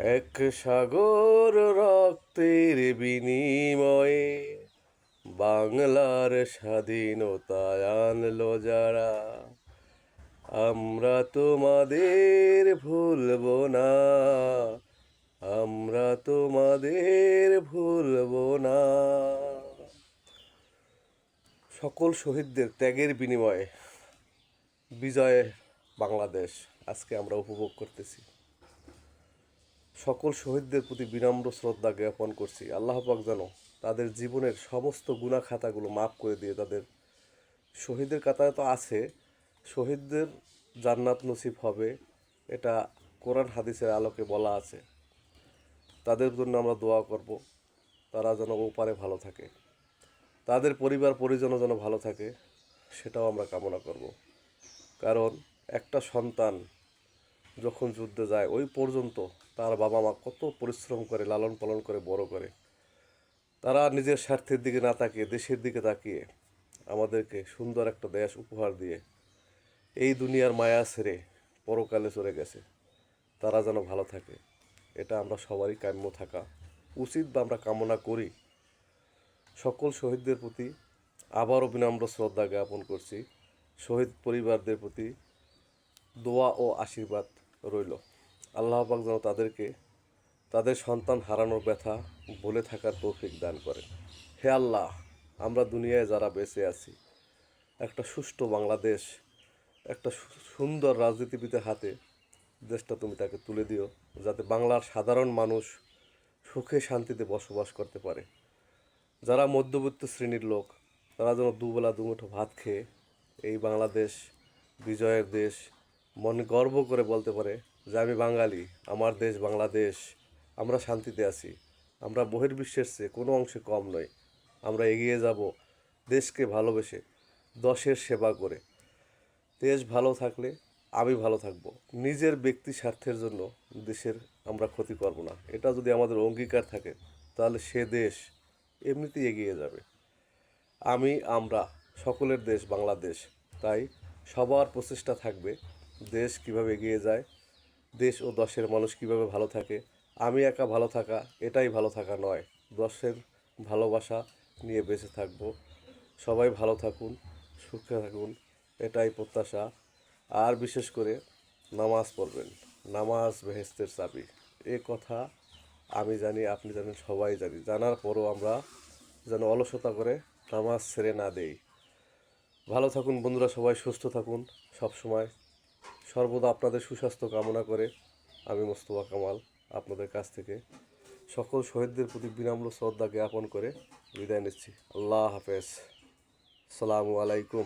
এক সাগর রক্তের বিনিময়ে বাংলার স্বাধীনতায় আনলো যারা, আমরা তোমাদের ভুলবো না, আমরা তোমাদের ভুলবো না। সকল শহীদদের ত্যাগের বিনিময়ে বিজয়ে বাংলাদেশ আজকে আমরা উপভোগ করতেছি। সকল শহীদদের প্রতি বিনম্র শ্রদ্ধা জ্ঞাপন করছি। আল্লাহ পাক যেন তাদের জীবনের সমস্ত গুনাহ খাতাগুলো মাফ করে দিয়ে তাদের শহীদের কাতারে তো আছে, শহীদদের জান্নাত নসিব হবে, এটা কোরআন হাদিসের আলোকে বলা আছে। তাদের জন্য আমরা দোয়া করব, তারা যেন ওপারে ভালো থাকে, তাদের পরিবার পরিজনও যেন ভালো থাকে, সেটাও আমরা কামনা করব। কারণ একটা সন্তান যখন যুদ্ধে যায় ওই পর্যন্ত তার বাবা মা কত পরিশ্রম করে লালন পালন করে বড় করে, তারা নিজের স্বার্থের দিকে না তাকিয়ে দেশের দিকে তাকিয়ে আমাদেরকে সুন্দর একটা দেশ উপহার দিয়ে এই দুনিয়ার মায়া ছেড়ে পরকালে চলে গেছে। তারা যেন ভালো থাকে, এটা আমরা সবারই কাম্য থাকা উচিত বা আমরা কামনা করি। সকল শহীদদের প্রতি আবারও বিনম্র শ্রদ্ধা জ্ঞাপন করছি। শহীদ পরিবারদের প্রতি দোয়া ও আশীর্বাদ রইল। আল্লাহ পাক যেন তাদেরকে তাদের সন্তান হারানোর ব্যথা ভুলে থাকার তৌফিক দান করেন। হে আল্লাহ, আমরা দুনিয়ায় যারা বেঁচে আছি, একটা সুষ্ঠু বাংলাদেশ, একটা সুন্দর রাজনীতিবিদের হাতে দেশটা তুমি তাকে তুলে দিও, যাতে বাংলার সাধারণ মানুষ সুখে শান্তিতে বসবাস করতে পারে। যারা মধ্যবিত্ত শ্রেণীর লোক, তারা যেন দুবেলা দুমুঠো ভাত খেয়ে এই বাংলাদেশ বিজয়ের দেশ মনে গর্ব করে বলতে পারে যে আমি বাঙালি, আমার দেশ বাংলাদেশ, আমরা শান্তিতে আছি, আমরা বহির্বিশ্বের চেয়ে কোনো অংশে কম নই, আমরা এগিয়ে যাব দেশকে ভালোবেসে, দেশের সেবা করে। দেশ ভালো থাকলে আমি ভালো থাকব, নিজের ব্যক্তি স্বার্থের জন্য দেশের আমরা ক্ষতি করব না, এটা যদি আমাদের অঙ্গীকার থাকে তাহলে সে দেশ এমনিতেই এগিয়ে যাবে। আমরা সকলের দেশ বাংলাদেশ, তাই সবার প্রচেষ্টা থাকবে দেশ কিভাবে এগিয়ে যায়, দেশ ও দেশের মানুষ কিভাবে ভালো থাকে। আমি একা ভালো থাকা এটাই ভালো থাকা নয়, দেশের ভালোবাসা নিয়ে বেঁচে থাকবো। সবাই ভালো থাকুন, সুখে থাকুন, এটাই প্রত্যাশা। আর বিশেষ করে নামাজ পড়বেন, নামাজ বেহেস্তের চাবি, এ কথা আমি জানি, আপনি জানেন, সবাই জানি। জানার পরও আমরা যেন অলসতা করে নামাজ ছেড়ে না দেই। ভালো থাকুন বন্ধুরা, সবাই সুস্থ থাকুন। সব সময় সর্বদা আপনাদের সুস্বাস্থ্য কামনা করে আমি মোস্তফা কামাল আপনাদের কাছ থেকে সকল শহীদদের প্রতি বিনম্র শ্রদ্ধা জ্ঞাপন করে বিদায় নিচ্ছি। আল্লাহ হাফেজ, আসসালামু আলাইকুম।